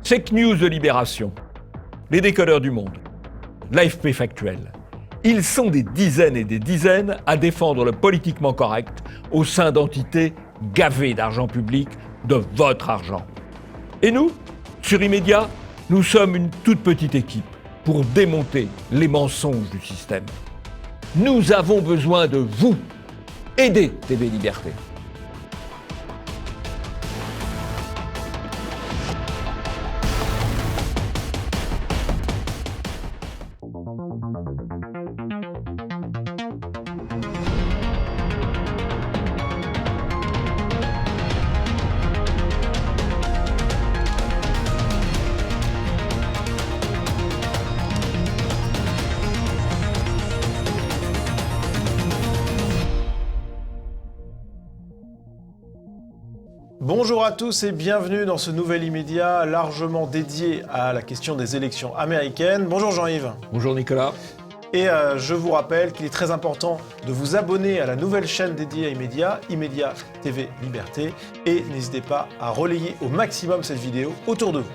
Fake news de Libération, les décodeurs du monde, l'AFP factuel. Ils sont des dizaines et des dizaines à défendre le politiquement correct au sein d'entités gavées d'argent public, de votre argent. Et nous, sur Immédiat, nous sommes une toute petite équipe pour démonter les mensonges du système. Nous avons besoin de vous. Aidez TV Liberté. Bonjour à tous et bienvenue dans ce nouvel Immédiat largement dédié à la question des élections américaines. Bonjour Jean-Yves. Bonjour Nicolas. Et je vous rappelle qu'il est très important de vous abonner à la nouvelle chaîne dédiée à Immédiat, Immédiat TV Liberté. Et n'hésitez pas à relayer au maximum cette vidéo autour de vous.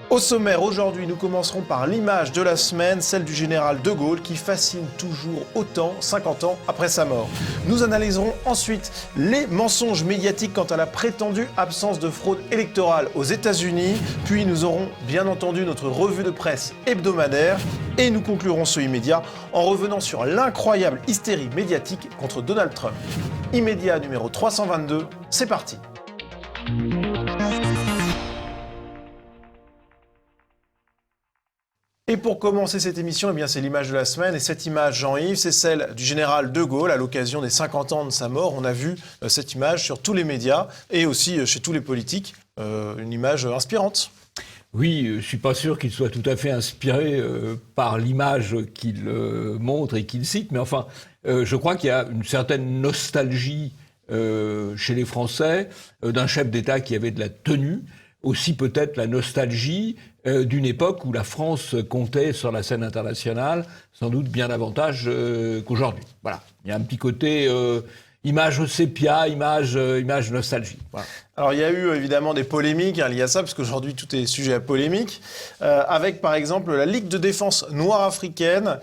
Au sommaire, aujourd'hui, nous commencerons par l'image de la semaine, celle du général de Gaulle qui fascine toujours autant 50 ans après sa mort. Nous analyserons ensuite les mensonges médiatiques quant à la prétendue absence de fraude électorale aux États-Unis. Puis nous aurons bien entendu notre revue de presse hebdomadaire. Et nous conclurons ce Immédiat en revenant sur l'incroyable hystérie médiatique contre Donald Trump. Immédiat numéro 322, c'est parti. Et pour commencer cette émission, eh bien, c'est l'image de la semaine. Et cette image, Jean-Yves, c'est celle du général de Gaulle à l'occasion des 50 ans de sa mort. On a vu cette image sur tous les médias et aussi chez tous les politiques. Une image inspirante. Oui, je ne suis pas sûr qu'il soit tout à fait inspiré par l'image qu'il montre et qu'il cite. Mais enfin, je crois qu'il y a une certaine nostalgie chez les Français d'un chef d'État qui avait de la tenue. Aussi peut-être la nostalgie d'une époque où la France comptait sur la scène internationale, sans doute bien davantage qu'aujourd'hui. Voilà, il y a un petit côté image sépia, image nostalgie. Voilà. Alors il y a eu évidemment des polémiques liées à ça, parce qu'aujourd'hui tout est sujet à polémique, avec par exemple la Ligue de défense noire africaine,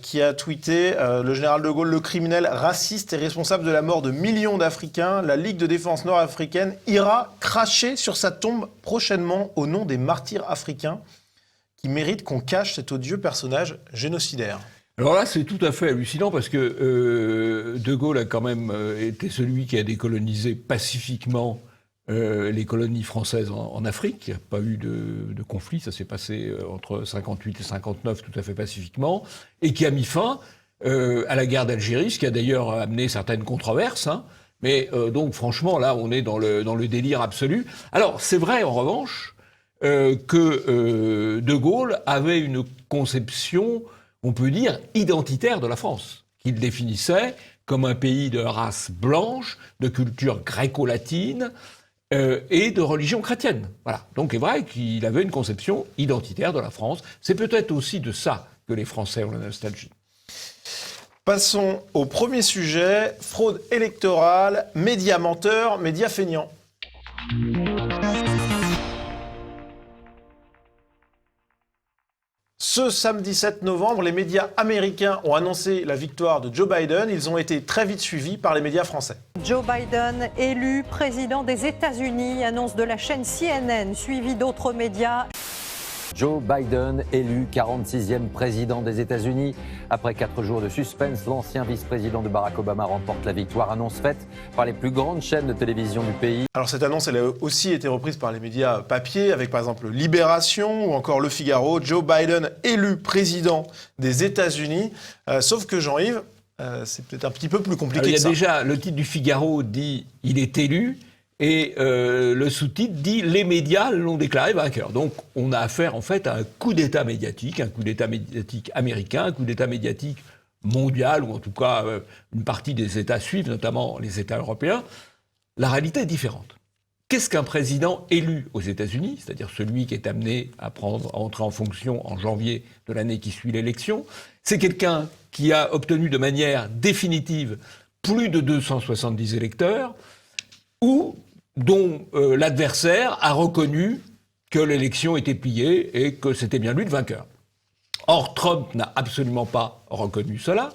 qui a tweeté le général de Gaulle, le criminel raciste et responsable de la mort de millions d'Africains. La Ligue de défense nord-africaine ira cracher sur sa tombe prochainement au nom des martyrs africains qui méritent qu'on cache cet odieux personnage génocidaire. Alors là, c'est tout à fait hallucinant parce que de Gaulle a quand même été celui qui a décolonisé pacifiquement les colonies françaises en Afrique. Il n'y a pas eu de conflit, ça s'est passé entre 58 et 59 tout à fait pacifiquement, et qui a mis fin à la guerre d'Algérie, ce qui a d'ailleurs amené certaines controverses. Hein. Mais donc franchement, là, on est dans le délire absolu. Alors, c'est vrai, en revanche, que de Gaulle avait une conception, on peut dire, identitaire de la France, qu'il définissait comme un pays de race blanche, de culture gréco-latine, et de religion chrétienne. Voilà. Donc, il est vrai qu'il avait une conception identitaire de la France. C'est peut-être aussi de ça que les Français ont la nostalgie. Passons au premier sujet, fraude électorale, médias menteurs, médias feignants. Ce samedi 7 novembre, les médias américains ont annoncé la victoire de Joe Biden. Ils ont été très vite suivis par les médias français. Joe Biden, élu président des États-Unis, annonce de la chaîne CNN, suivi d'autres médias. Joe Biden, élu 46e président des États-Unis. Après 4 jours de suspense, l'ancien vice-président de Barack Obama remporte la victoire. Annonce faite par les plus grandes chaînes de télévision du pays. Alors cette annonce, elle a aussi été reprise par les médias papier, avec par exemple Libération ou encore Le Figaro. Joe Biden, élu président des États-Unis. Sauf que Jean-Yves, c'est peut-être un petit peu plus compliqué que ça. Il y a déjà, le titre du Figaro dit « Il est élu ». Et le sous-titre dit « Les médias l'ont déclaré vainqueur ». Donc on a affaire en fait à un coup d'État médiatique américain, un coup d'État médiatique mondial, ou en tout cas une partie des États suivent, notamment les États européens. La réalité est différente. Qu'est-ce qu'un président élu aux États-Unis, c'est-à-dire celui qui est amené à entrer en fonction en janvier de l'année qui suit l'élection? C'est quelqu'un qui a obtenu de manière définitive plus de 270 électeurs, ou dont l'adversaire a reconnu que l'élection était pliée et que c'était bien lui le vainqueur. Or, Trump n'a absolument pas reconnu cela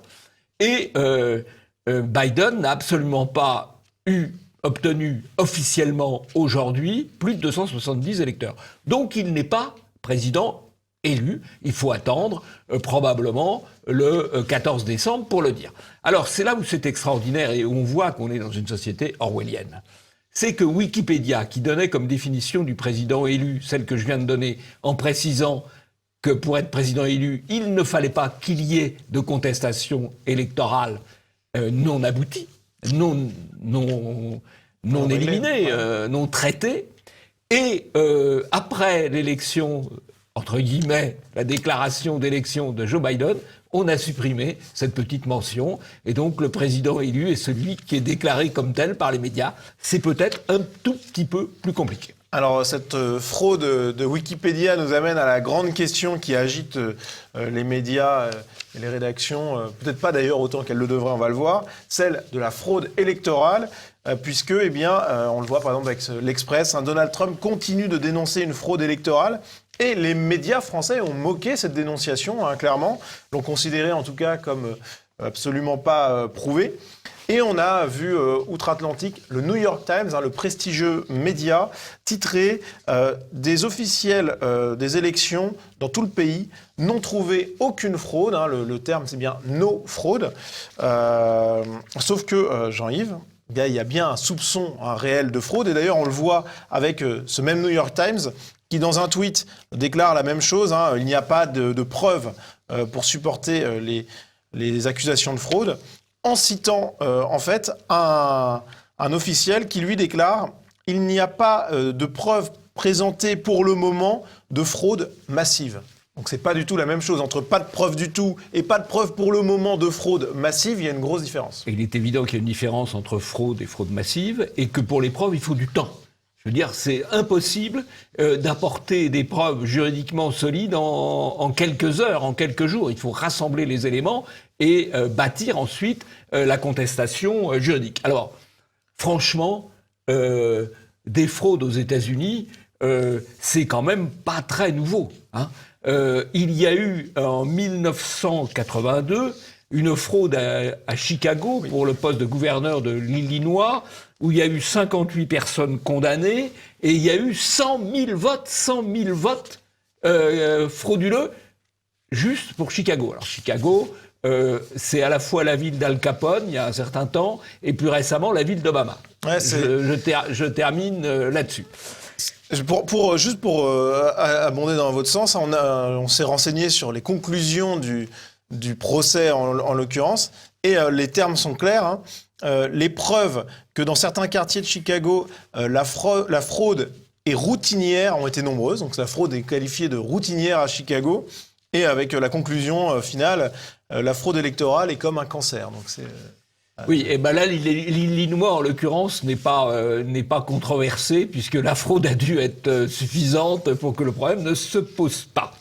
et Biden n'a absolument pas obtenu officiellement aujourd'hui plus de 270 électeurs. Donc il n'est pas président élu. Il faut attendre probablement le 14 décembre pour le dire. Alors c'est là où c'est extraordinaire et où on voit qu'on est dans une société orwellienne. C'est que Wikipédia, qui donnait comme définition du président élu, celle que je viens de donner, en précisant que pour être président élu, il ne fallait pas qu'il y ait de contestation électorale non aboutie, non éliminée, non traitée. Et après l'élection, entre guillemets, la déclaration d'élection de Joe Biden, on a supprimé cette petite mention. Et donc le président élu est celui qui est déclaré comme tel par les médias. C'est peut-être un tout petit peu plus compliqué. Alors, cette fraude de Wikipédia nous amène à la grande question qui agite les médias et les rédactions, peut-être pas d'ailleurs autant qu'elles le devraient, on va le voir, celle de la fraude électorale, puisque, eh bien, on le voit par exemple avec l'Express, Donald Trump continue de dénoncer une fraude électorale, et les médias français ont moqué cette dénonciation, clairement, l'ont considérée en tout cas comme absolument pas prouvée. Et on a vu outre-Atlantique le New York Times, le prestigieux média, titré des officiels des élections dans tout le pays n'ont trouvé aucune fraude. Le terme, c'est bien no fraude. Sauf que, Jean-Yves, il y a bien un soupçon réel de fraude. Et d'ailleurs, on le voit avec ce même New York Times qui, dans un tweet, déclare la même chose. Il n'y a pas de preuves pour supporter les accusations de fraude, en citant en fait un officiel qui lui déclare « Il n'y a pas de preuves présentées pour le moment de fraude massive ». Donc c'est pas du tout la même chose. Entre pas de preuves du tout et pas de preuves pour le moment de fraude massive, il y a une grosse différence. Et il est évident qu'il y a une différence entre fraude et fraude massive et que pour les preuves, il faut du temps. Je veux dire, c'est impossible d'apporter des preuves juridiquement solides en quelques heures, en quelques jours. Il faut rassembler les éléments et bâtir ensuite la contestation juridique. Alors, franchement, des fraudes aux États-Unis, c'est quand même pas très nouveau. Il y a eu en 1982 une fraude à Chicago pour le poste de gouverneur de l'Illinois, où il y a eu 58 personnes condamnées, et il y a eu 100 000 votes frauduleux, juste pour Chicago. Alors Chicago, c'est à la fois la ville d'Al Capone, il y a un certain temps, et plus récemment la ville d'Obama. Ouais, je termine là-dessus. Juste pour abonder dans votre sens, on s'est renseigné sur les conclusions du procès en l'occurrence, et les termes sont clairs. Les preuves que dans certains quartiers de Chicago, la fraude est routinière ont été nombreuses. Donc la fraude est qualifiée de routinière à Chicago. Et avec la conclusion finale, la fraude électorale est comme un cancer. Donc c'est... Oui, et ben là, l'Illinois, en l'occurrence, n'est pas controversé, puisque la fraude a dû être suffisante pour que le problème ne se pose pas.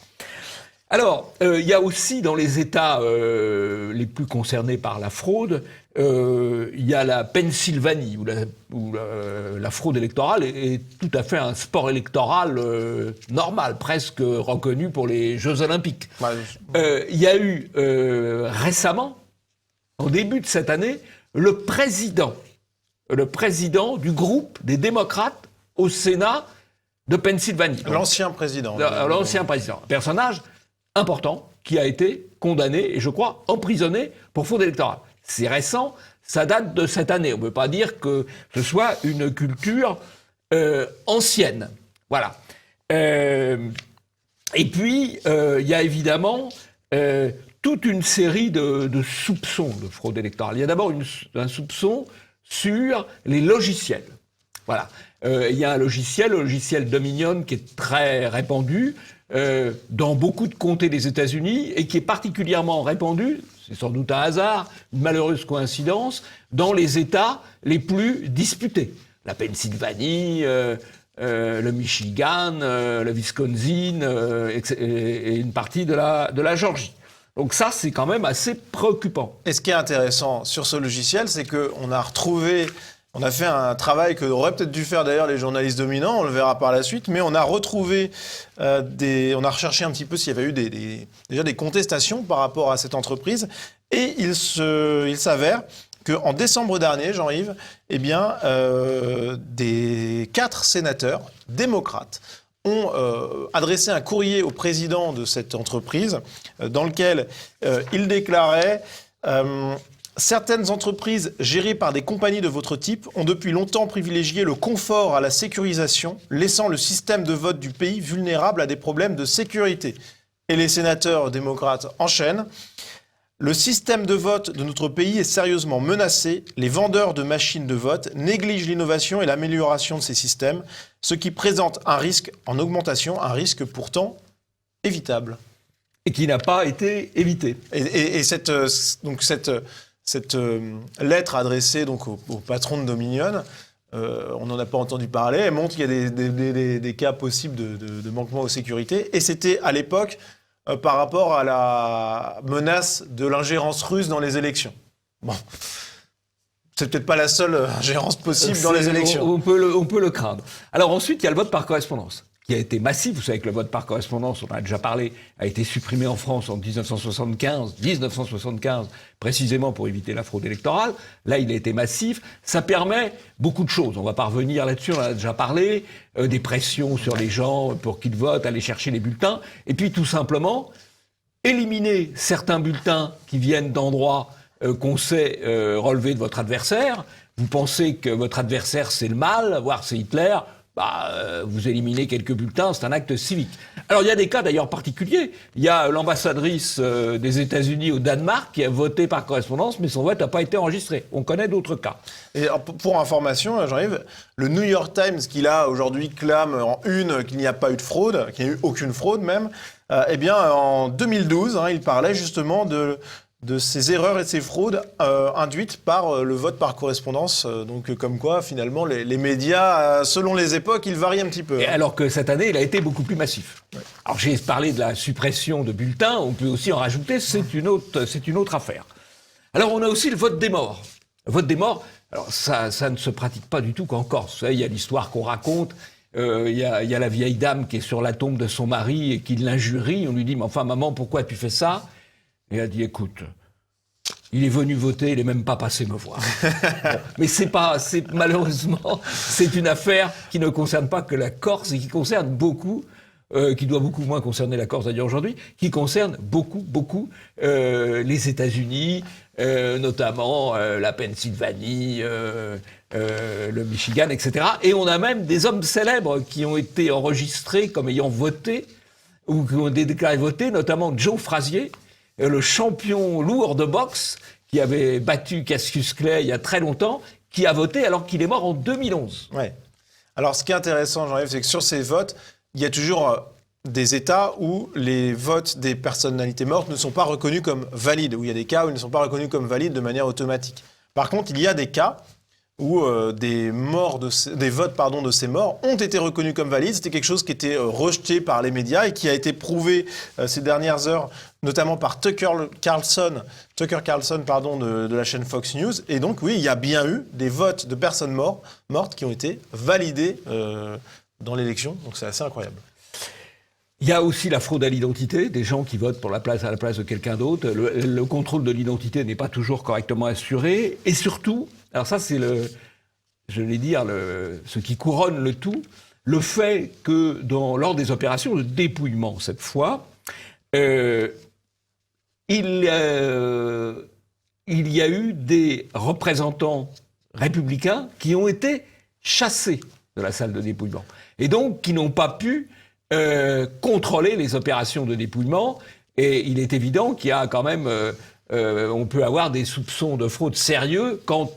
Alors, il y a aussi dans les États les plus concernés par la fraude, il y a la Pennsylvanie, où la fraude électorale est tout à fait un sport électoral normal, presque reconnu pour les Jeux Olympiques. Il y a eu récemment, au début de cette année, le président du groupe des démocrates au Sénat de Pennsylvanie. L'ancien président. L'ancien président. Un personnage important qui a été condamné et, je crois, emprisonné pour fraude électorale. C'est récent, ça date de cette année. On ne peut pas dire que ce soit une culture ancienne. Voilà. Et puis, il y a évidemment toute une série de soupçons de fraude électorale. Il y a d'abord un soupçon sur les logiciels. Voilà. Il y a le logiciel Dominion, qui est très répandu dans beaucoup de comtés des États-Unis et qui est particulièrement répandu, c'est sans doute un hasard, une malheureuse coïncidence, dans les États les plus disputés. La Pennsylvanie, le Michigan, le Wisconsin et une partie de la Géorgie. Donc ça, c'est quand même assez préoccupant. Et ce qui est intéressant sur ce logiciel, c'est qu'on a retrouvé On a fait un travail que auraient peut-être dû faire d'ailleurs les journalistes dominants, on le verra par la suite, mais on a retrouvé on a recherché un petit peu s'il y avait eu déjà des contestations par rapport à cette entreprise, et il s'avère qu'en décembre dernier, Jean-Yves, eh bien, des 4 sénateurs démocrates ont adressé un courrier au président de cette entreprise dans lequel ils déclaraient certaines entreprises gérées par des compagnies de votre type ont depuis longtemps privilégié le confort à la sécurisation, laissant le système de vote du pays vulnérable à des problèmes de sécurité. Et les sénateurs démocrates enchaînent. Le système de vote de notre pays est sérieusement menacé. Les vendeurs de machines de vote négligent l'innovation et l'amélioration de ces systèmes, ce qui présente un risque en augmentation, un risque pourtant évitable. Et qui n'a pas été évité. Et cette lettre adressée donc au patron de Dominion, on n'en a pas entendu parler, elle montre qu'il y a des cas possibles de manquement aux sécurités. Et c'était à l'époque par rapport à la menace de l'ingérence russe dans les élections. Bon, c'est peut-être pas la seule ingérence possible dans les élections. On peut le craindre. Alors ensuite, il y a le vote par correspondance, qui a été massif. Vous savez que le vote par correspondance, on en a déjà parlé, a été supprimé en France en 1975, précisément pour éviter la fraude électorale. Là, il a été massif. Ça permet beaucoup de choses. On va pas revenir là-dessus, on en a déjà parlé. Des pressions sur les gens pour qu'ils votent, aller chercher les bulletins. Et puis, tout simplement, éliminer certains bulletins qui viennent d'endroits qu'on sait relever de votre adversaire. Vous pensez que votre adversaire, c'est le mal, voire c'est Hitler. Vous éliminez quelques bulletins, c'est un acte civique. Alors, il y a des cas d'ailleurs particuliers. Il y a l'ambassadrice des États-Unis au Danemark qui a voté par correspondance, mais son vote n'a pas été enregistré. On connaît d'autres cas. Et alors, pour information, Jean-Yves, le New York Times, qui là aujourd'hui clame en une qu'il n'y a pas eu de fraude, qu'il n'y a eu aucune fraude même, eh bien, en 2012, il parlait justement de ces erreurs et de ces fraudes induites par le vote par correspondance. Donc, comme quoi, finalement, les médias, selon les époques, ils varient un petit peu. Et alors que cette année, il a été beaucoup plus massif. Ouais. Alors, j'ai parlé de la suppression de bulletins, on peut aussi en rajouter, c'est une autre affaire. Alors, on a aussi le vote des morts. Le vote des morts, alors ça ne se pratique pas du tout qu'en Corse. Vous savez, il y a l'histoire qu'on raconte. Il y a la vieille dame qui est sur la tombe de son mari et qui l'injurie. On lui dit, mais enfin, maman, pourquoi tu fais ça ? Et elle a dit, écoute, il est venu voter, il n'est même pas passé me voir. Bon, mais malheureusement, c'est une affaire qui ne concerne pas que la Corse et qui concerne beaucoup, qui doit beaucoup moins concerner la Corse d'ailleurs aujourd'hui, qui concerne beaucoup les États-Unis, notamment la Pennsylvanie, le Michigan, etc. Et on a même des hommes célèbres qui ont été enregistrés comme ayant voté, ou qui ont déclaré voter, notamment Joe Frazier, le champion lourd de boxe, qui avait battu Cassius Clay il y a très longtemps, qui a voté alors qu'il est mort en 2011. Ouais. Alors, ce qui est intéressant, Jean-Yves, c'est que sur ces votes, il y a toujours des États où les votes des personnalités mortes ne sont pas reconnus comme valides, où il y a des cas où ils ne sont pas reconnus comme valides de manière automatique. Par contre, il y a des cas où des votes de ces morts ont été reconnus comme valides. C'était quelque chose qui était rejeté par les médias et qui a été prouvé ces dernières heures, notamment par Tucker Carlson de la chaîne Fox News. Et donc, oui, il y a bien eu des votes de personnes mortes qui ont été validés dans l'élection. Donc, c'est assez incroyable. Il y a aussi la fraude à l'identité, des gens qui votent à la place de quelqu'un d'autre. Le contrôle de l'identité n'est pas toujours correctement assuré. Et surtout, alors ça c'est ce qui couronne le tout, le fait que lors des opérations de dépouillement, cette fois, il y a eu des représentants républicains qui ont été chassés de la salle de dépouillement. Et donc qui n'ont pas pu contrôler les opérations de dépouillement, et il est évident qu'il y a quand même, on peut avoir des soupçons de fraude sérieux quand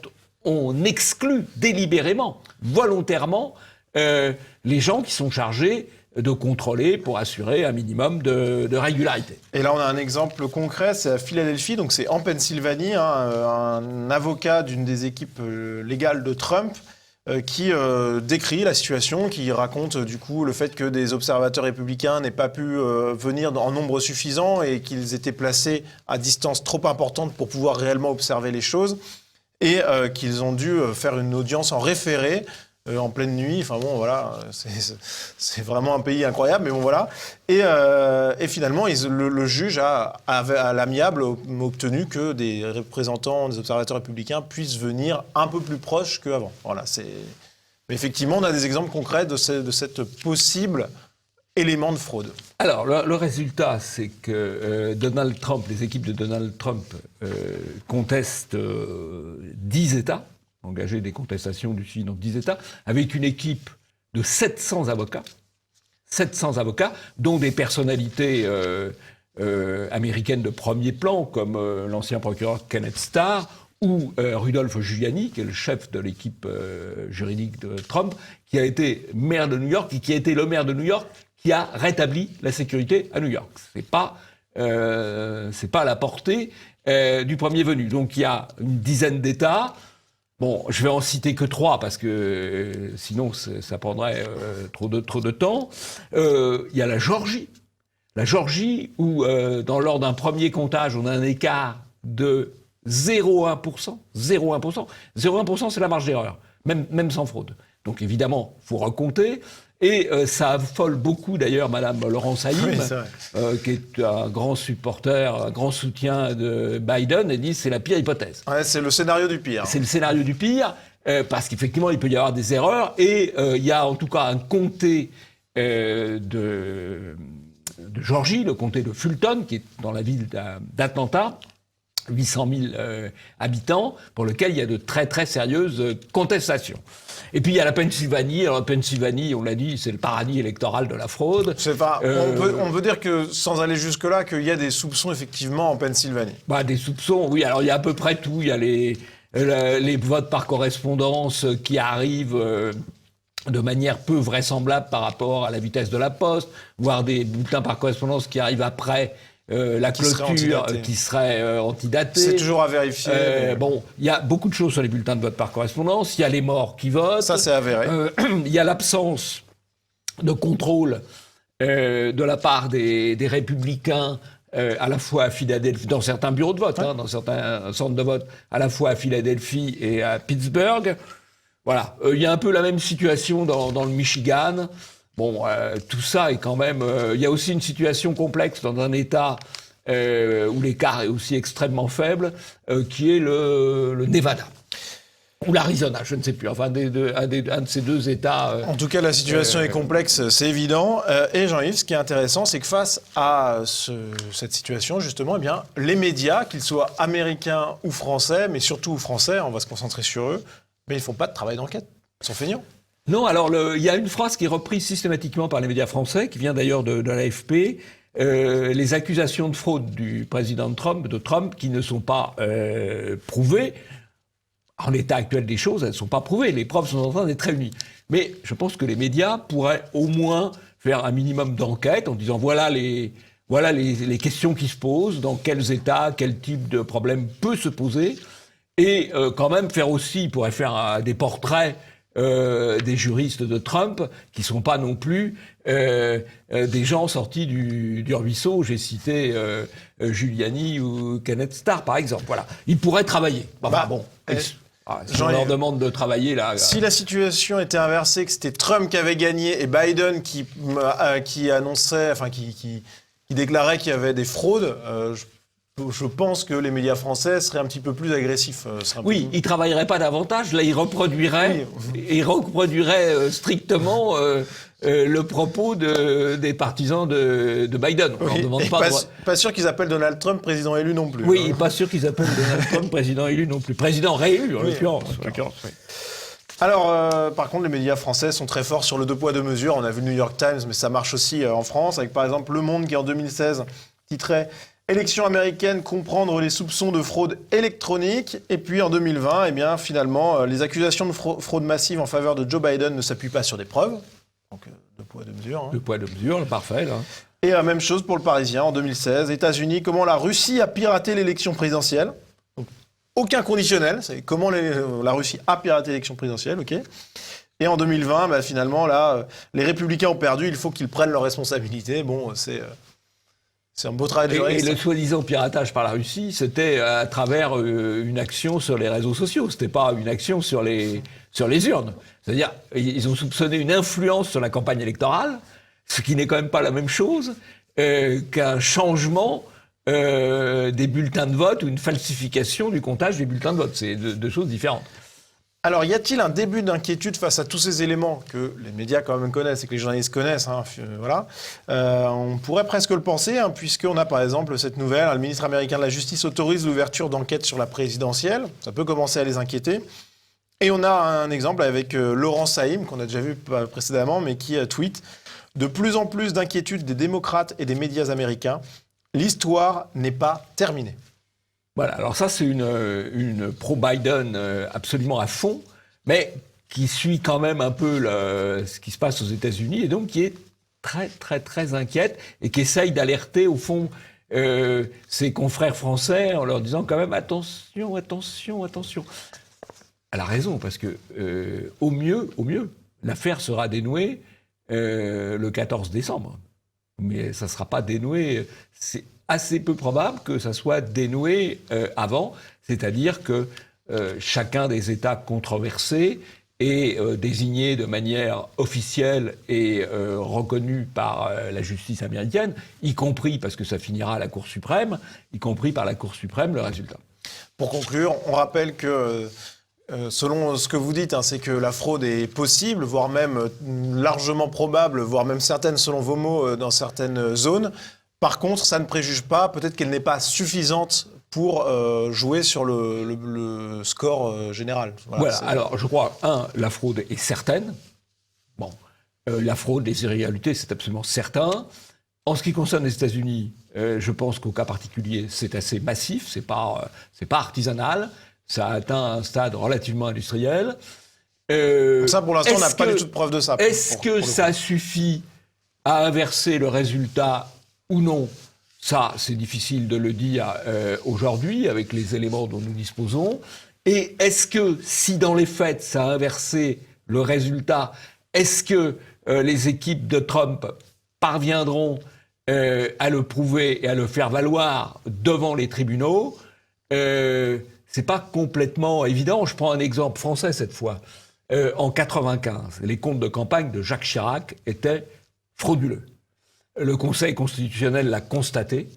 on exclut délibérément, volontairement, les gens qui sont chargés de contrôler pour assurer un minimum de régularité. Et là, on a un exemple concret, c'est à Philadelphie, donc c'est en Pennsylvanie, un avocat d'une des équipes légales de Trump qui décrit la situation, qui raconte du coup le fait que des observateurs républicains n'aient pas pu venir en nombre suffisant et qu'ils étaient placés à distance trop importante pour pouvoir réellement observer les choses. et qu'ils ont dû faire une audience en référé en pleine nuit. Enfin bon, voilà, c'est vraiment un pays incroyable, mais bon, voilà. Et finalement, le juge a à l'amiable obtenu que des représentants, des observateurs républicains puissent venir un peu plus proches qu'avant. Voilà, mais effectivement, on a des exemples concrets de cette possible élément de fraude. Alors, le résultat, c'est que Donald Trump, les équipes de Donald Trump contestent 10 États, engagé des contestations du suivi dans 10 États, avec une équipe de 700 avocats, dont des personnalités américaines de premier plan, comme l'ancien procureur Kenneth Starr, ou Rudolph Giuliani, qui est le chef de l'équipe juridique de Trump, qui a été maire de New York, et qui a été le maire de New York qui a rétabli la sécurité à New York. C'est pas à la portée du premier venu. Donc il y a une dizaine d'États. Bon, je vais en citer que 3 parce que sinon ça prendrait trop de temps. Il y a la Géorgie. La Géorgie où, lors d'un premier comptage, on a un écart de 0,1%. 0,1%, c'est la marge d'erreur, même sans fraude. Donc évidemment, il faut recompter. Et ça affole beaucoup d'ailleurs Madame Laurence Haïm, qui est un grand supporter, un grand soutien de Biden, et dit c'est la pire hypothèse. Ouais, c'est le scénario du pire. C'est le scénario du pire, parce qu'effectivement il peut y avoir des erreurs, et il y a en tout cas un comté de Géorgie, le comté de Fulton, qui est dans la ville d'Atlanta, 800 000 habitants, pour lequel il y a de très très sérieuses contestations. Et puis il y a la Pennsylvanie. Alors la Pennsylvanie, on l'a dit, c'est le paradis électoral de la fraude. On peut dire que, sans aller jusque-là, qu'il y a des soupçons effectivement en Pennsylvanie. Des soupçons, oui. Alors il y a à peu près tout. Il y a les votes par correspondance qui arrivent de manière peu vraisemblable par rapport à la vitesse de la poste, voire des bulletins par correspondance qui arrivent après la clôture qui serait antidatée. C'est toujours à vérifier. Bon, il y a beaucoup de choses sur les bulletins de vote par correspondance. Il y a les morts qui votent. Ça, c'est avéré. Il y a l'absence de contrôle de la part des républicains, à la fois à Philadelphie, dans certains bureaux de vote, dans certains centres de vote, à la fois à Philadelphie et à Pittsburgh. Voilà. Il y a un peu la même situation dans le Michigan. Bon, tout ça est quand même... Il y a aussi une situation complexe dans un État où l'écart est aussi extrêmement faible, qui est le Nevada. Ou l'Arizona, je ne sais plus. Enfin, un de ces deux États... En tout cas, la situation est complexe, c'est évident. Et Jean-Yves, ce qui est intéressant, c'est que face à cette situation, justement, eh bien, les médias, qu'ils soient américains ou français, mais surtout français, on va se concentrer sur eux, mais ils ne font pas de travail d'enquête. Ils sont feignants. Non, alors il y a une phrase qui est reprise systématiquement par les médias français, qui vient d'ailleurs de l'AFP. Les accusations de fraude du président de Trump, qui ne sont pas prouvées. En l'état actuel des choses, elles ne sont pas prouvées. Les preuves sont en train d'être réunies. Mais je pense que les médias pourraient au moins faire un minimum d'enquête en disant voilà les questions qui se posent, dans quels états, quel type de problème peut se poser. Et quand même faire aussi, ils pourraient faire des portraits des juristes de Trump, qui ne sont pas non plus des gens sortis du ruisseau. J'ai cité Giuliani ou Kenneth Starr, par exemple. Voilà. Ils pourraient travailler. Si on leur demande de travailler là... Si la situation était inversée, que c'était Trump qui avait gagné et Biden qui annonçait, enfin qui déclarait qu'il y avait des fraudes, je pense que les médias français seraient un petit peu plus agressifs. Oui, ils ne travailleraient pas davantage. Là, ils reproduiraient strictement le propos des partisans de Biden. On leur demande pas sûr qu'ils appellent Donald Trump président élu non plus. Oui, pas sûr qu'ils appellent Donald Trump président élu non plus. Président réélu, en l'occurrence. Oui. Alors, par contre, les médias français sont très forts sur le deux poids, deux mesures. On a vu le New York Times, mais ça marche aussi en France, avec par exemple Le Monde qui, en 2016, titrait « Élection américaine, comprendre les soupçons de fraude électronique ». Et puis en 2020, eh bien, finalement, les accusations de fraude massive en faveur de Joe Biden ne s'appuient pas sur des preuves. Donc, deux poids, deux mesures. Deux poids, deux mesures, parfait, là. Et la même chose pour Le Parisien, en 2016. États-Unis, comment la Russie a piraté l'élection présidentielle. Donc, aucun conditionnel, c'est comment la Russie a piraté l'élection présidentielle, ok. Et en 2020, finalement, là, les Républicains ont perdu, il faut qu'ils prennent leurs responsabilités. Bon, C'est un beau travail de Et juriste. le soi-disant piratage par la Russie, c'était à travers une action sur les réseaux sociaux. C'était pas une action sur les urnes. C'est-à-dire, ils ont soupçonné une influence sur la campagne électorale, ce qui n'est quand même pas la même chose qu'un changement des bulletins de vote ou une falsification du comptage des bulletins de vote. C'est deux choses différentes. Alors, y a-t-il un début d'inquiétude face à tous ces éléments que les médias quand même connaissent et que les journalistes connaissent, hein, voilà. On pourrait presque le penser, hein, puisqu'on a par exemple cette nouvelle, le ministre américain de la Justice autorise l'ouverture d'enquêtes sur la présidentielle. Ça peut commencer à les inquiéter. Et on a un exemple avec Laurent Saïm, qu'on a déjà vu précédemment, mais qui tweet « De plus en plus d'inquiétudes des démocrates et des médias américains. L'histoire n'est pas terminée. » Voilà, alors ça c'est une pro-Biden absolument à fond, mais qui suit quand même un peu ce qui se passe aux États-Unis et donc qui est très très très inquiète et qui essaye d'alerter au fond ses confrères français en leur disant quand même attention, attention, attention. Elle a raison parce que au mieux, l'affaire sera dénouée le 14 décembre, mais ça ne sera pas dénoué. C'est assez peu probable que ça soit dénoué avant, c'est-à-dire que chacun des États controversés est désigné de manière officielle et reconnue par la justice américaine, y compris, parce que ça finira à la Cour suprême, y compris par la Cour suprême, le résultat. Pour conclure, on rappelle que, selon ce que vous dites, hein, c'est que la fraude est possible, voire même largement probable, voire même certaine, selon vos mots, dans certaines zones. Par contre, ça ne préjuge pas, peut-être qu'elle n'est pas suffisante pour jouer sur le score général. Voilà. Alors je crois, la fraude est certaine. Bon, la fraude, les irrégularités, c'est absolument certain. En ce qui concerne les États-Unis, je pense qu'au cas particulier, c'est assez massif, c'est pas artisanal, ça a atteint un stade relativement industriel. Ça, pour l'instant, on n'a pas du tout de preuve de ça. Est-ce que ça suffit à inverser le résultat ou non? Ça, c'est difficile de le dire aujourd'hui avec les éléments dont nous disposons. Et est-ce que, si dans les faits, ça a inversé le résultat, est-ce que les équipes de Trump parviendront à le prouver et à le faire valoir devant les tribunaux? C'est pas complètement évident. Je prends un exemple français cette fois. En 95, les comptes de campagne de Jacques Chirac étaient frauduleux. Le Conseil constitutionnel l'a constaté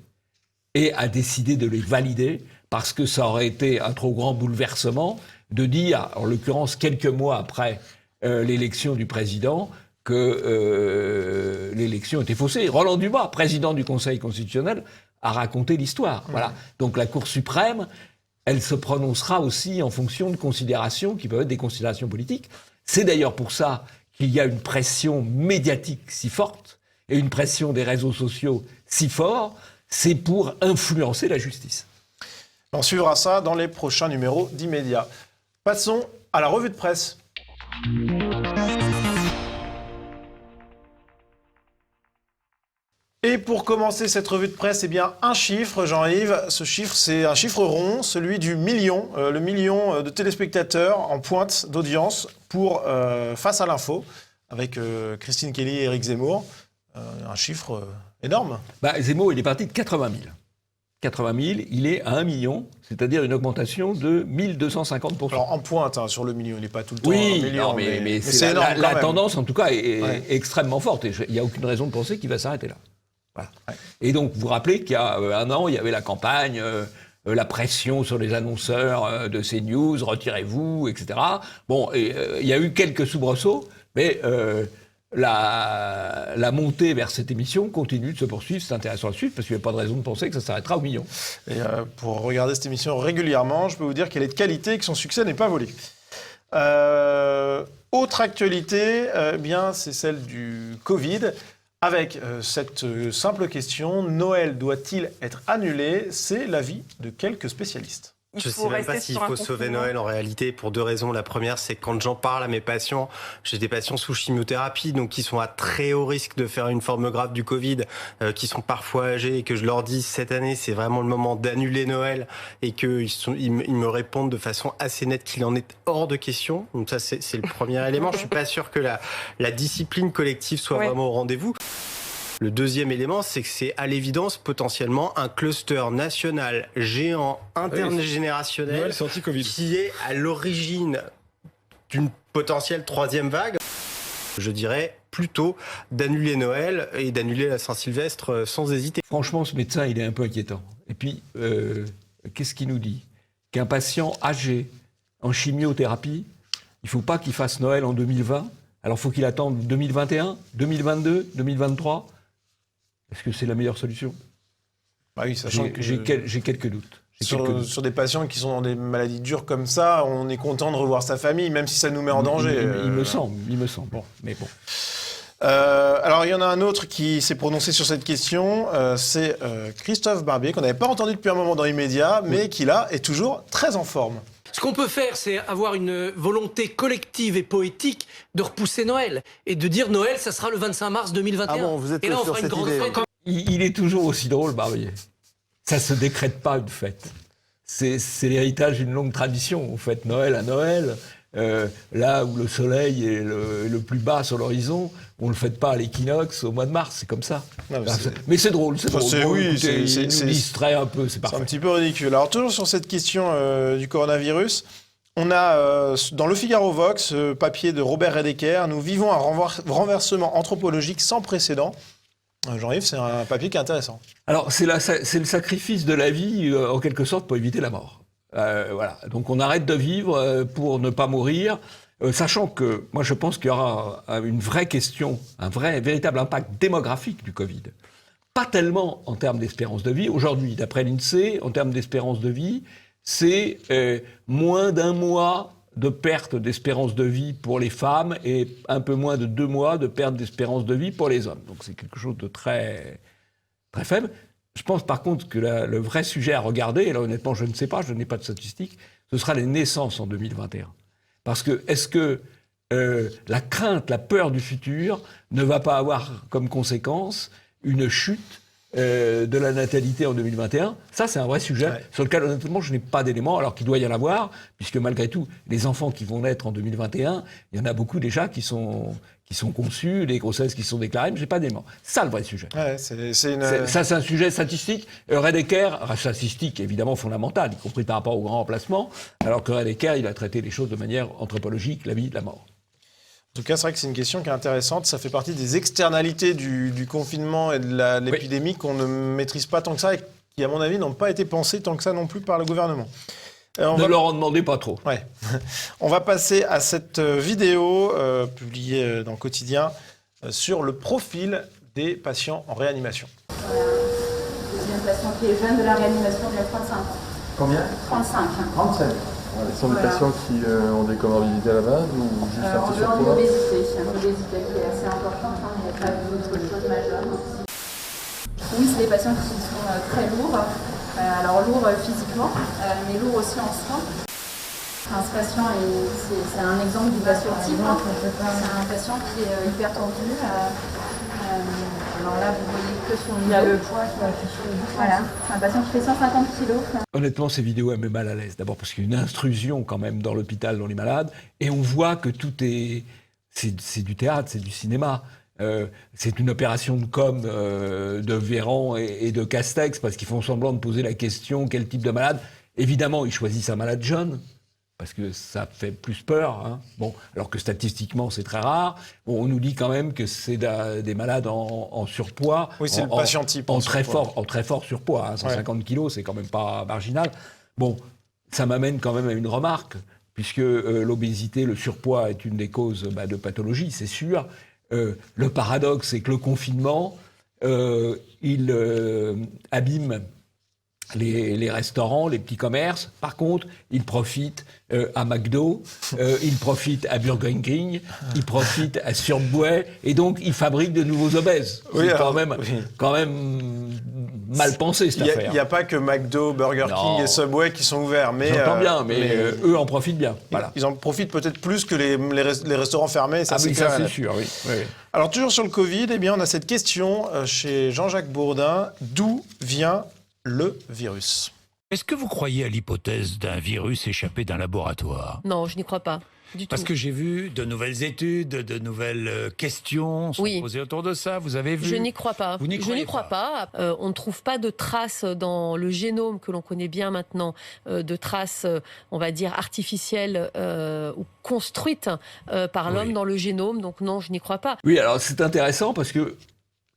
et a décidé de les valider parce que ça aurait été un trop grand bouleversement de dire, en l'occurrence quelques mois après l'élection du président, que l'élection était faussée. Roland Dumas, président du Conseil constitutionnel, a raconté l'histoire. Voilà. Donc la Cour suprême, elle se prononcera aussi en fonction de considérations qui peuvent être des considérations politiques. C'est d'ailleurs pour ça qu'il y a une pression médiatique si forte et une pression des réseaux sociaux si forte, c'est pour influencer la justice. On suivra ça dans les prochains numéros d'Immédiat. Passons à la revue de presse. Et pour commencer cette revue de presse, eh bien, un chiffre, Jean-Yves. Ce chiffre, c'est un chiffre rond, celui du million, le million de téléspectateurs en pointe d'audience pour Face à l'info, avec Christine Kelly et Éric Zemmour. Un chiffre énorme. Zemmour, il est parti de 80 000. 80 000, il est à 1 million, c'est-à-dire une augmentation de 1250%. Alors en pointe, hein, sur le million, il n'est pas tout le temps oui, 1 million. Non, mais c'est énorme. La tendance, en tout cas, est extrêmement forte. Et il n'y a aucune raison de penser qu'il va s'arrêter là. Voilà. Ouais. Et donc, vous vous rappelez qu'il y a un an, il y avait la campagne, la pression sur les annonceurs de CNews, retirez-vous, etc. Bon, il y a eu quelques soubresauts, mais la montée vers cette émission continue de se poursuivre. C'est intéressant à suivre parce qu'il n'y a pas de raison de penser que ça s'arrêtera au million. Et pour regarder cette émission régulièrement, je peux vous dire qu'elle est de qualité et que son succès n'est pas volé. Autre actualité, bien, c'est celle du Covid. Avec cette simple question, Noël doit-il être annulé? C'est l'avis de quelques spécialistes. Je ne sais même pas s'il faut sauver Noël en réalité pour deux raisons. La première, c'est quand j'en parle à mes patients, j'ai des patients sous chimiothérapie, donc qui sont à très haut risque de faire une forme grave du Covid, qui sont parfois âgés, et que je leur dis cette année, c'est vraiment le moment d'annuler Noël, et qu'ils me répondent de façon assez nette qu'il en est hors de question. Donc ça, c'est le premier élément. Je suis pas sûr que la discipline collective soit vraiment au rendez-vous. Le deuxième élément, c'est que c'est à l'évidence potentiellement un cluster national géant intergénérationnel Noël, c'est anti-Covid. qui est à l'origine d'une potentielle troisième vague. Je dirais plutôt d'annuler Noël et d'annuler la Saint-Sylvestre sans hésiter. Franchement, ce médecin, il est un peu inquiétant. Et puis, qu'est-ce qu'il nous dit? Qu'un patient âgé en chimiothérapie, il ne faut pas qu'il fasse Noël en 2020. Alors, il faut qu'il attende 2021, 2022, 2023. Est-ce que c'est la meilleure solution? Oui, sachant que J'ai quelques doutes. sur des patients qui sont dans des maladies dures comme ça, on est content de revoir sa famille, même si ça nous met en danger. Il me semble. Bon, mais bon. Alors, il y en a un autre qui s'est prononcé sur cette question, c'est Christophe Barbier, qu'on n'avait pas entendu depuis un moment dans les médias, mais qui, là, est toujours très en forme. Ce qu'on peut faire, c'est avoir une volonté collective et poétique de repousser Noël et de dire Noël, ça sera le 25 mars 2021. Ah bon, vous êtes et là, on sur fera une cette grande idée, fête. Il est toujours aussi drôle, Barbier. Ça se décrète pas une fête. C'est l'héritage d'une longue tradition. On fête Noël à Noël. Là où le soleil est le plus bas sur l'horizon, on ne le fête pas à l'équinoxe au mois de mars. C'est comme ça. Non, mais c'est drôle, c'est drôle. Bon, oui, écoutez, il c'est nous distrait un peu, c'est C'est parfait. un petit peu ridicule. Alors, toujours sur cette question du coronavirus, on a dans le Figaro Vox, papier de Robert Redeker, nous vivons un renversement anthropologique sans précédent. Jean-Yves, c'est un papier qui est intéressant. Alors, c'est le sacrifice de la vie, en quelque sorte, pour éviter la mort. Voilà. Donc, on arrête de vivre pour ne pas mourir, sachant que, moi, je pense qu'il y aura une vraie question, un véritable impact démographique du Covid. Pas tellement en termes d'espérance de vie. Aujourd'hui, d'après l'INSEE, en termes d'espérance de vie, c'est moins d'1 mois de perte d'espérance de vie pour les femmes et un peu moins de 2 mois de perte d'espérance de vie pour les hommes. Donc c'est quelque chose de très, très faible. Je pense par contre que le vrai sujet à regarder, et là honnêtement je ne sais pas, je n'ai pas de statistiques, ce sera les naissances en 2021. Parce que est-ce que la crainte, la peur du futur ne va pas avoir comme conséquence une chute de la natalité en 2021, ça c'est un vrai sujet sur lequel honnêtement je n'ai pas d'éléments, alors qu'il doit y en avoir, puisque malgré tout, les enfants qui vont naître en 2021, il y en a beaucoup déjà qui sont conçus, les grossesses qui sont déclarées, mais je n'ai pas d'éléments. C'est ça le vrai sujet. Ouais, Ça c'est un sujet statistique. Redeker, statistique évidemment fondamental, y compris par rapport au grand remplacement, alors que Redeker, il a traité les choses de manière anthropologique, la vie, la mort. En tout cas, c'est vrai que c'est une question qui est intéressante. Ça fait partie des externalités du confinement et de l'épidémie qu'on ne maîtrise pas tant que ça et qui, à mon avis, n'ont pas été pensées tant que ça non plus par le gouvernement. Ne leur en demandez pas trop. Ouais. On va passer à cette vidéo publiée dans le quotidien sur le profil des patients en réanimation. Deuxième patient qui est jeune de la réanimation, il a 35 ans. Combien 35. 37. Ce sont des patients qui ont des comorbidités à la base ou juste un En petit dehors de surpoids? l'obésité qui est assez importante, il n'y a pas d'autres choses majeures. Oui, c'est des patients qui sont très lourds, alors lourds physiquement, mais lourds aussi en soins. Enfin, ce patient, c'est un exemple du patient type. C'est un patient qui est hyper tendu. Alors là, vous voyez que son niveau. Il y a le poids qui va afficher. Voilà, c'est un patient qui fait 150 kilos. Honnêtement, ces vidéos, elles me mettent mal à l'aise. D'abord parce qu'il y a une intrusion quand même dans l'hôpital, dans les malades, et on voit que tout est... C'est du théâtre, c'est du cinéma. C'est une opération de com de Véran et de Castex, parce qu'ils font semblant de poser la question quel type de malade. Évidemment, ils choisissent un malade jeune, parce que ça fait plus peur. Hein. Bon, alors que statistiquement, c'est très rare. Bon, on nous dit quand même que c'est des malades en surpoids. Oui, c'est le patient type. En très fort surpoids. Hein. 150 kilos, c'est quand même pas marginal. Bon, ça m'amène quand même à une remarque, puisque l'obésité, le surpoids est une des causes de pathologie, c'est sûr. Le paradoxe, c'est que le confinement, il abîme les restaurants, les petits commerces. Par contre, ils profitent à McDo, ils profitent à Burger King, ils profitent à Subway, et donc ils fabriquent de nouveaux obèses. Oui, c'est alors, quand même mal pensé, cette affaire. Il n'y a pas que McDo, Burger King et Subway qui sont ouverts. J'entends bien, mais eux en profitent bien. Voilà. Ils en profitent peut-être plus que les restaurants fermés. Ça, c'est sûr, oui. Alors, toujours sur le Covid, eh bien, on a cette question chez Jean-Jacques Bourdin. D'où vient le virus? Est-ce que vous croyez à l'hypothèse d'un virus échappé d'un laboratoire? Non, je n'y crois pas. du tout. Parce que j'ai vu de nouvelles études, de nouvelles questions sont posées autour de ça. Vous avez vu? Je n'y crois pas. Vous n'y Je n'y crois pas. On ne trouve pas de traces dans le génome que l'on connaît bien maintenant, de traces, on va dire, artificielles ou construites par l'homme dans le génome. Donc non, je n'y crois pas. Oui, alors c'est intéressant parce que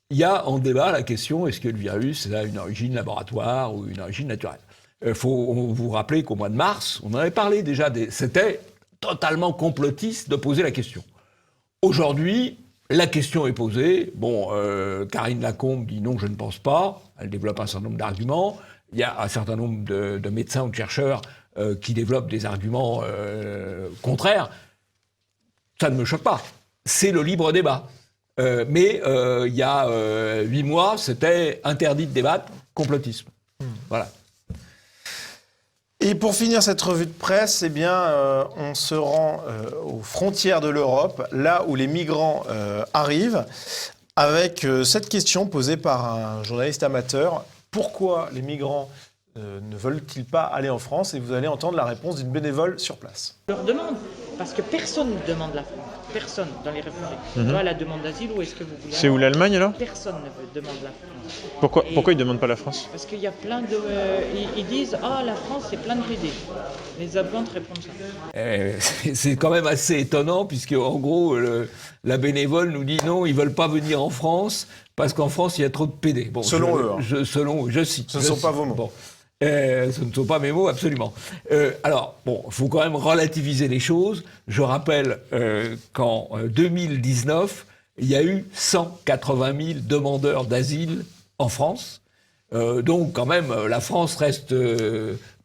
il y a en débat la question, est-ce que le virus a une origine laboratoire ou une origine naturelle? Il faut vous rappeler qu'au mois de mars, on en avait parlé déjà, c'était totalement complotiste de poser la question. Aujourd'hui, la question est posée. Bon, Karine Lacombe dit non, je ne pense pas. Elle développe un certain nombre d'arguments. Il y a un certain nombre de médecins ou de chercheurs qui développent des arguments contraires. Ça ne me choque pas. C'est le libre débat. Mais il y a 8 mois, c'était interdit de débattre, complotisme. Voilà. Et pour finir cette revue de presse, eh bien, on se rend aux frontières de l'Europe, là où les migrants arrivent, avec cette question posée par un journaliste amateur. Pourquoi les migrants ne veulent-ils pas aller en France? Et vous allez entendre la réponse d'une bénévole sur place. Je leur demande, parce que personne ne demande la France. Personne dans les réfugiés. Toi, la demande d'asile, où est-ce que vous voulez? C'est où, l'Allemagne alors? Personne ne demande la France. Pourquoi ils ne demandent pas la France? Parce qu'il y a plein de... ils disent, la France, c'est plein de PD. Les Afghans te répondent ça. C'est quand même assez étonnant, puisque en gros, la bénévole nous dit non, ils ne veulent pas venir en France, parce qu'en France, il y a trop de PD. Bon, selon eux. Je cite. Ce ne sont pas vos mots. Bon. Ce ne sont pas mes mots, absolument. Alors, bon, il faut quand même relativiser les choses. Je rappelle qu'en 2019, il y a eu 180 000 demandeurs d'asile en France. Donc, quand même, la France reste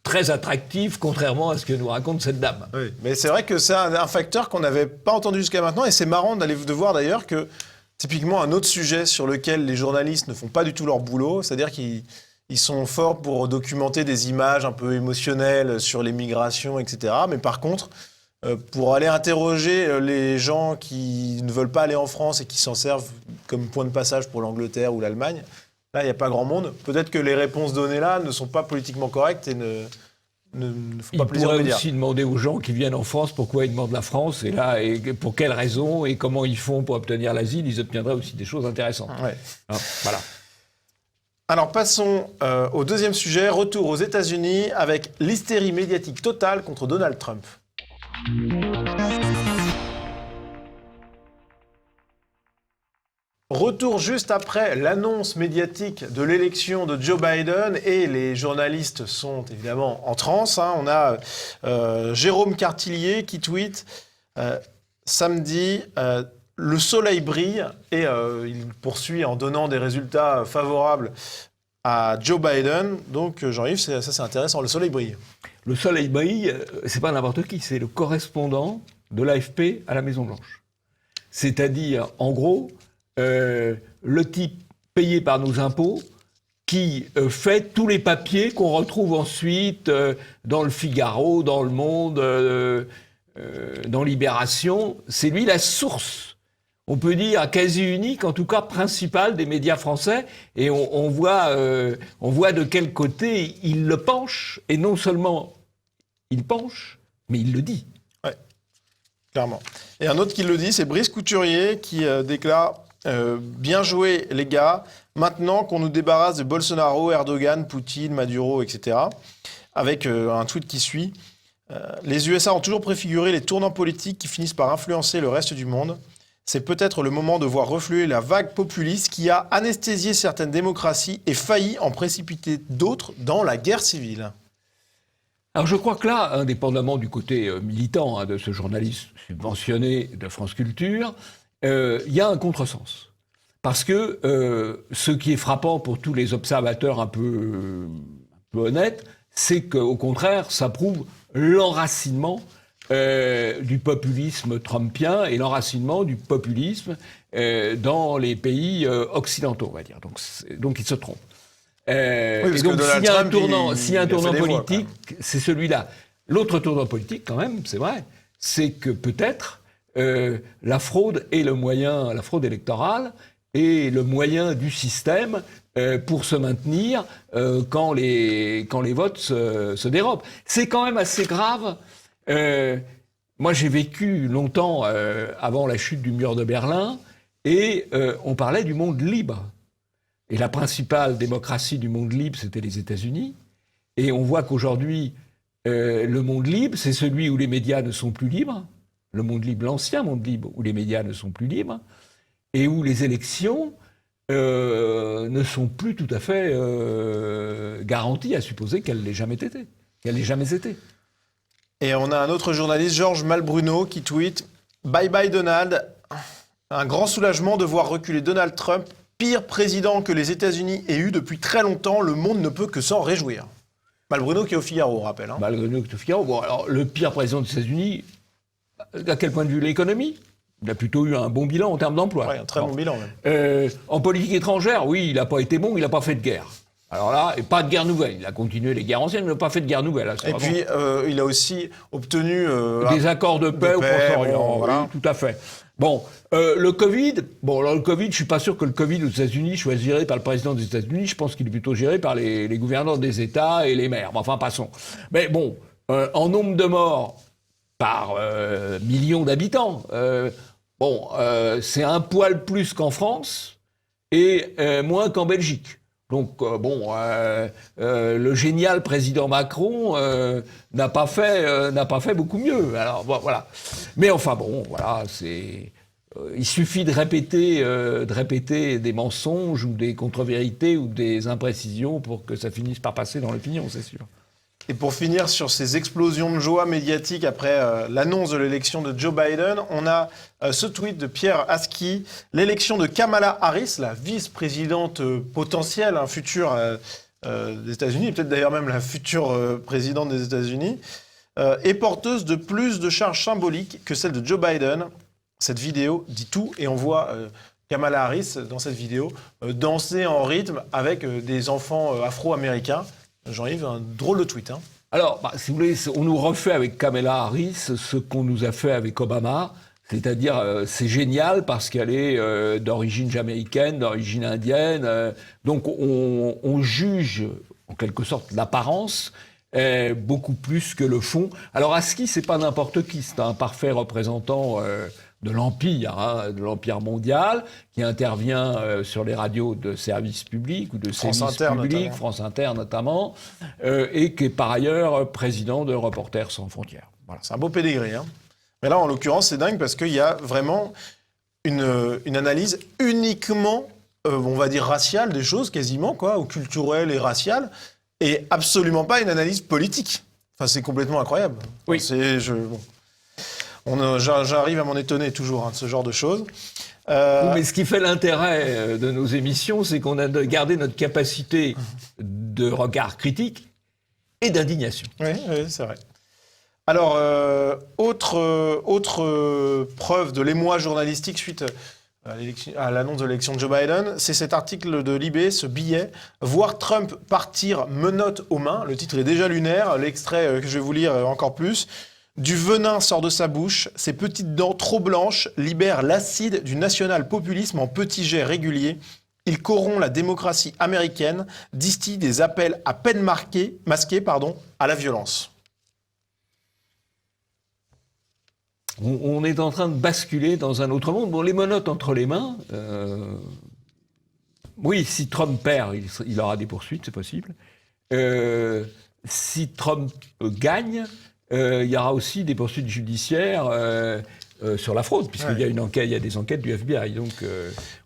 très attractive, contrairement à ce que nous raconte cette dame. Oui, mais c'est vrai que c'est un facteur qu'on n'avait pas entendu jusqu'à maintenant. Et c'est marrant de voir d'ailleurs que, typiquement, un autre sujet sur lequel les journalistes ne font pas du tout leur boulot, c'est-à-dire qu'ils sont forts pour documenter des images un peu émotionnelles sur les migrations, etc. Mais par contre, pour aller interroger les gens qui ne veulent pas aller en France et qui s'en servent comme point de passage pour l'Angleterre ou l'Allemagne, là, il n'y a pas grand monde. Peut-être que les réponses données là ne sont pas politiquement correctes et ne font pas plaisir aux médias. Il pourrait aussi demander aux gens qui viennent en France pourquoi ils demandent la France, et pour quelles raisons, et comment ils font pour obtenir l'asile. Ils obtiendraient aussi des choses intéressantes. Ouais. Voilà. Alors passons au deuxième sujet, retour aux États-Unis avec l'hystérie médiatique totale contre Donald Trump. Retour juste après l'annonce médiatique de l'élection de Joe Biden, et les journalistes sont évidemment en transe. On a Jérôme Cartillier qui tweet samedi... le soleil brille, et il poursuit en donnant des résultats favorables à Joe Biden. Donc, Jean-Yves, ça c'est intéressant, le soleil brille. Le soleil brille, c'est pas n'importe qui, c'est le correspondant de l'AFP à la Maison-Blanche. C'est-à-dire, en gros, le type payé par nos impôts qui fait tous les papiers qu'on retrouve ensuite dans le Figaro, dans Le Monde, dans Libération. C'est lui la source, on peut dire quasi unique, en tout cas principale des médias français, et on voit de quel côté il le penche, et non seulement il penche, mais il le dit. Ouais, clairement. Et un autre qui le dit, c'est Brice Couturier qui déclare bien joué les gars, maintenant qu'on nous débarrasse de Bolsonaro, Erdogan, Poutine, Maduro, etc. Avec un tweet qui suit. Les USA ont toujours préfiguré les tournants politiques qui finissent par influencer le reste du monde. C'est peut-être le moment de voir refluer la vague populiste qui a anesthésié certaines démocraties et failli en précipiter d'autres dans la guerre civile. Alors je crois que là, indépendamment du côté militant de ce journaliste subventionné de France Culture, il y a un contresens. Parce que ce qui est frappant pour tous les observateurs un peu honnêtes, c'est qu'au contraire, ça prouve l'enracinement du populisme trumpien et l'enracinement du populisme dans les pays occidentaux, on va dire. Donc il se trompe. Et donc s'il y a un tournant politique, c'est celui-là. L'autre tournant politique, quand même, c'est vrai, c'est que peut-être la fraude électorale est le moyen du système pour se maintenir quand les votes se dérobent. C'est quand même assez grave. Moi, j'ai vécu longtemps avant la chute du mur de Berlin, et on parlait du monde libre. Et la principale démocratie du monde libre, c'était les États-Unis. Et on voit qu'aujourd'hui, le monde libre, c'est celui où les médias ne sont plus libres. Le monde libre, l'ancien monde libre, où les médias ne sont plus libres. Et où les élections ne sont plus tout à fait garanties, à supposer qu'elles l'aient jamais été. Et on a un autre journaliste, Georges Malbruno, qui tweet « Bye bye Donald, un grand soulagement de voir reculer Donald Trump, pire président que les États-Unis aient eu depuis très longtemps, le monde ne peut que s'en réjouir. » Malbruno qui est au Figaro, on rappelle. Hein. Malbruno qui est au Figaro. Bon, alors, le pire président des États-Unis, à quel point de vue l'économie ? Il a plutôt eu un bon bilan en termes d'emploi. Oui, un très bon bilan même. En politique étrangère, oui, il n'a pas été bon, il n'a pas fait de guerre. Alors là, et pas de guerre nouvelle. Il a continué les guerres anciennes, mais il n'a pas fait de guerre nouvelle. Là, et puis, il a aussi obtenu... des accords de paix au Proche-Orient. Voilà. Oui, tout à fait. Bon, le Covid, je ne suis pas sûr que le Covid aux États-Unis soit géré par le président des États-Unis. Je pense qu'il est plutôt géré par les gouverneurs des États et les maires. Enfin, passons. Mais bon, en nombre de morts par million d'habitants, c'est un poil plus qu'en France et moins qu'en Belgique. Donc, le génial président Macron n'a pas fait beaucoup mieux. Alors, voilà. Mais enfin, voilà, il suffit de répéter des mensonges ou des contre-vérités ou des imprécisions pour que ça finisse par passer dans l'opinion, c'est sûr. Et pour finir sur ces explosions de joie médiatique après l'annonce de l'élection de Joe Biden, on a ce tweet de Pierre Aski. L'élection de Kamala Harris, la vice-présidente potentielle, future des États-Unis, et peut-être d'ailleurs même la future présidente des États-Unis, est porteuse de plus de charges symboliques que celle de Joe Biden. Cette vidéo dit tout, et on voit Kamala Harris, dans cette vidéo, danser en rythme avec des enfants afro-américains. Jean-Yves, un drôle de tweet. Hein. Alors, si vous voulez, on nous refait avec Kamala Harris ce qu'on nous a fait avec Obama, c'est-à-dire c'est génial parce qu'elle est d'origine jamaïcaine, d'origine indienne, donc on juge en quelque sorte l'apparence beaucoup plus que le fond. Alors Aski, c'est pas n'importe qui, c'est un parfait représentant de l'Empire mondial, qui intervient sur les radios de service public ou de services publics, France Inter notamment, et qui est par ailleurs président de Reporters sans frontières. Voilà. C'est un beau pédigré. Hein. Mais là, en l'occurrence, c'est dingue parce qu'il y a vraiment une analyse uniquement, on va dire, raciale des choses, quasiment, ou culturelle et raciale, et absolument pas une analyse politique. Enfin, c'est complètement incroyable. Oui. J'arrive à m'en étonner toujours de ce genre de choses. Mais ce qui fait l'intérêt de nos émissions, c'est qu'on a gardé notre capacité de regard critique et d'indignation. Oui, c'est vrai. Alors, autre preuve de l'émoi journalistique suite à l'annonce de l'élection de Joe Biden, c'est cet article de Libé, ce billet « Voir Trump partir menottes aux mains ». Le titre est déjà lunaire, l'extrait que je vais vous lire encore plus. Du venin sort de sa bouche, ses petites dents trop blanches libèrent l'acide du national-populisme en petits jets réguliers. Il corrompt la démocratie américaine, distille des appels à peine masqués à la violence. On est en train de basculer dans un autre monde. Bon, les menottes entre les mains, oui, si Trump perd, il aura des poursuites, c'est possible. Si Trump gagne, il y aura aussi des poursuites judiciaires sur la fraude, puisqu'il y a il y a des enquêtes du FBI. Donc,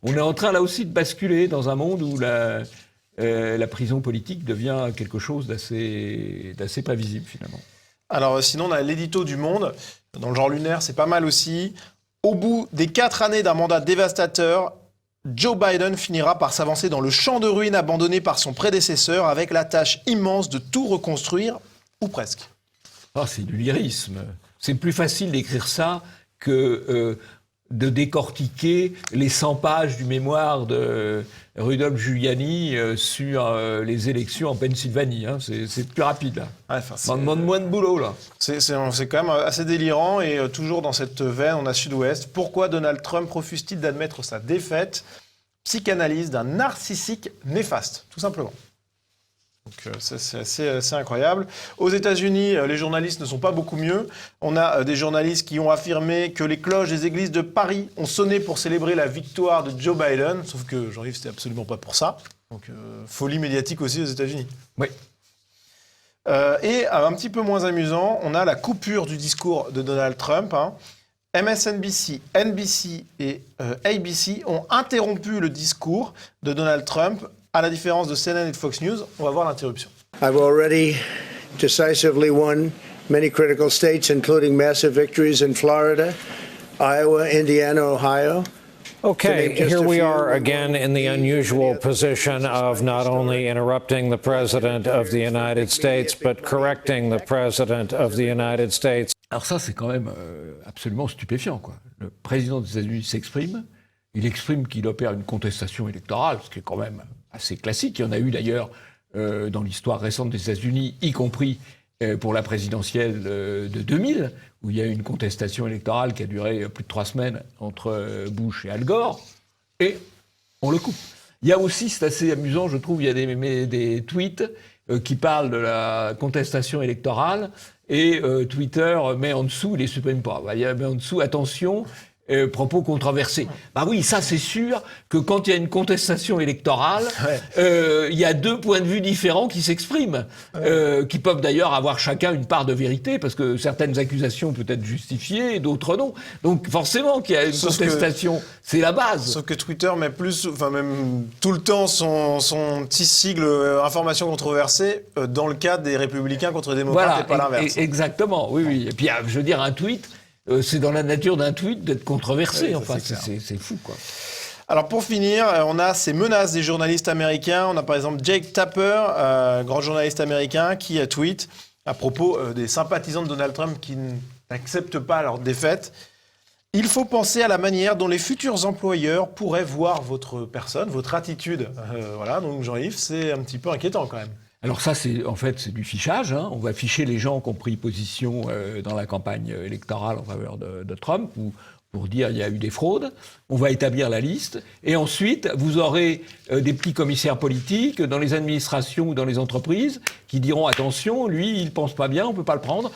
on est en train là aussi de basculer dans un monde où la prison politique devient quelque chose d'assez prévisible finalement. Alors, sinon, on a l'édito du Monde. Dans le genre lunaire, c'est pas mal aussi. Au bout des 4 années d'un mandat dévastateur, Joe Biden finira par s'avancer dans le champ de ruines abandonné par son prédécesseur avec la tâche immense de tout reconstruire, ou presque. C'est du lyrisme. C'est plus facile d'écrire ça que de décortiquer les 100 pages du mémoire de Rudolph Giuliani sur les élections en Pennsylvanie. Hein. C'est plus rapide, là. Moins de boulot, là. C'est quand même assez délirant. Et toujours dans cette veine, on a Sud-Ouest. Pourquoi Donald Trump refuse-t-il d'admettre sa défaite ? Psychanalyse d'un narcissique néfaste, tout simplement. Donc c'est assez incroyable. Aux États-Unis, les journalistes ne sont pas beaucoup mieux. On a des journalistes qui ont affirmé que les cloches des églises de Paris ont sonné pour célébrer la victoire de Joe Biden. Sauf que Jean-Yves, c'était absolument pas pour ça. Donc folie médiatique aussi aux États-Unis. Oui. Et un petit peu moins amusant, on a la coupure du discours de Donald Trump. MSNBC, NBC et ABC ont interrompu le discours de Donald Trump, à la différence de CNN et de Fox News. On va voir l'interruption. I've already decisively won many critical states, including massive victories in Florida, Iowa, Indiana, Ohio. Okay, here we are again in the unusual position of not only interrupting the President of the United States, but correcting the President of the United States. Alors ça, c'est quand même absolument stupéfiant, quoi. Le président des États-Unis s'exprime, il exprime qu'il opère une contestation électorale, ce qui est quand même assez classique. Il y en a eu d'ailleurs dans l'histoire récente des États-Unis, y compris pour la présidentielle de 2000, où il y a eu une contestation électorale qui a duré plus de 3 semaines entre Bush et Al Gore, et on le coupe. Il y a aussi, c'est assez amusant, je trouve, il y a des tweets qui parlent de la contestation électorale, et Twitter met en dessous, il les supprime pas, il met en dessous, attention, propos controversés. Bah oui, ça c'est sûr que quand il y a une contestation électorale, il y a 2 points de vue différents qui s'expriment, qui peuvent d'ailleurs avoir chacun une part de vérité, parce que certaines accusations peuvent être justifiées et d'autres non. Donc forcément qu'il y a une contestation, c'est la base. Sauf que Twitter met plus, enfin même tout le temps son petit sigle information controversée dans le cas des républicains contre les démocrates, voilà, et pas l'inverse. Exactement, oui. Et puis je veux dire, un tweet, c'est dans la nature d'un tweet d'être controversé. Enfin, c'est fou, quoi. Alors, pour finir, on a ces menaces des journalistes américains. On a par exemple Jake Tapper, grand journaliste américain, qui tweet à propos des sympathisants de Donald Trump qui n'acceptent pas leur défaite. Il faut penser à la manière dont les futurs employeurs pourraient voir votre personne, votre attitude. Voilà, donc Jean-Yves, c'est un petit peu inquiétant quand même. Alors ça, c'est du fichage. On va ficher les gens qui ont pris position dans la campagne électorale en faveur de Trump, ou pour dire il y a eu des fraudes. On va établir la liste. Et ensuite, vous aurez des petits commissaires politiques dans les administrations ou dans les entreprises qui diront attention, lui, il pense pas bien, on peut pas le prendre.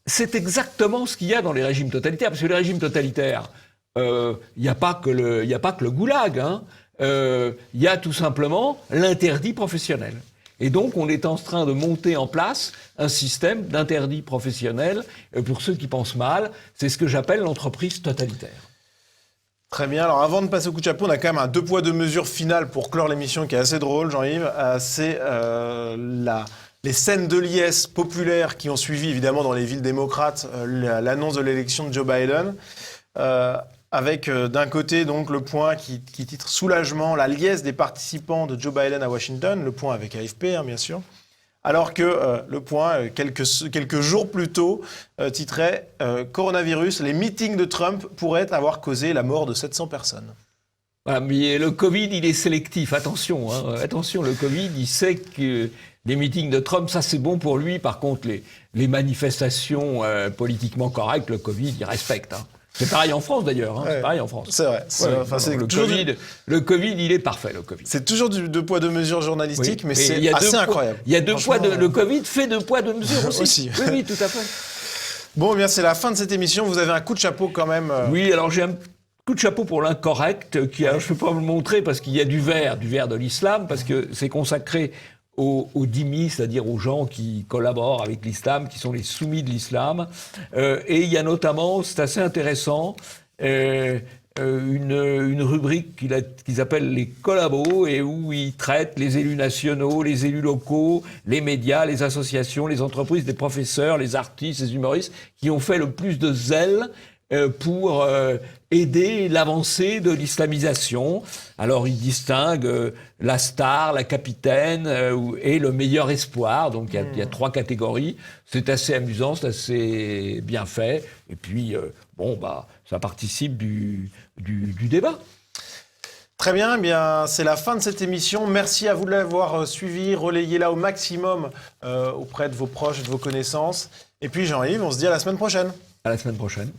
C'est exactement ce qu'il y a dans les régimes totalitaires, parce que les régimes totalitaires, il n'y a pas que le goulag, il y a tout simplement l'interdit professionnel. Et donc, on est en train de monter en place un système d'interdit professionnel pour ceux qui pensent mal. C'est ce que j'appelle l'entreprise totalitaire. Très bien. Alors, avant de passer au coup de chapeau, on a quand même un 2 poids 2 mesures final pour clore l'émission qui est assez drôle, Jean-Yves. C'est les scènes de liesse populaires qui ont suivi, évidemment, dans les villes démocrates, l'annonce de l'élection de Joe Biden. Avec d'un côté donc Le Point qui titre « Soulagement, la liesse des participants de Joe Biden à Washington », Le Point avec AFP bien sûr, alors que Le Point, quelques jours plus tôt, titrait « Coronavirus, les meetings de Trump pourraient avoir causé la mort de 700 personnes ». Voilà, mais le Covid, il est sélectif, attention, attention, le Covid, il sait que les meetings de Trump, ça c'est bon pour lui, par contre les manifestations politiquement correctes, le Covid, il respecte, C'est pareil en France d'ailleurs, c'est pareil en France. C'est vrai. Le Covid, il est parfait, le Covid. C'est toujours du 2 poids 2 mesures journalistique, mais c'est assez incroyable. Il y a 2 poids, le Covid fait 2 poids 2 mesures aussi. Oui, tout à fait. Bon, eh bien c'est la fin de cette émission. Vous avez un coup de chapeau quand même. Oui, alors j'ai un coup de chapeau pour l'incorrect, je ne peux pas vous le montrer parce qu'il y a du vert de l'islam, parce que c'est consacré aux dhimmis, c'est-à-dire aux gens qui collaborent avec l'islam, qui sont les soumis de l'islam. Et il y a notamment, c'est assez intéressant, une rubrique qu'ils appellent les collabos, et où ils traitent les élus nationaux, les élus locaux, les médias, les associations, les entreprises, les professeurs, les artistes, les humoristes, qui ont fait le plus de zèle pour aider l'avancée de l'islamisation. Alors, il distingue la star, la capitaine et le meilleur espoir. Donc, il y a 3 catégories. C'est assez amusant, c'est assez bien fait. Et puis, ça participe du débat. Très bien, eh bien, c'est la fin de cette émission. Merci à vous de l'avoir suivi, relayez-la au maximum auprès de vos proches et de vos connaissances. Et puis, Jean-Yves, on se dit à la semaine prochaine. À la semaine prochaine.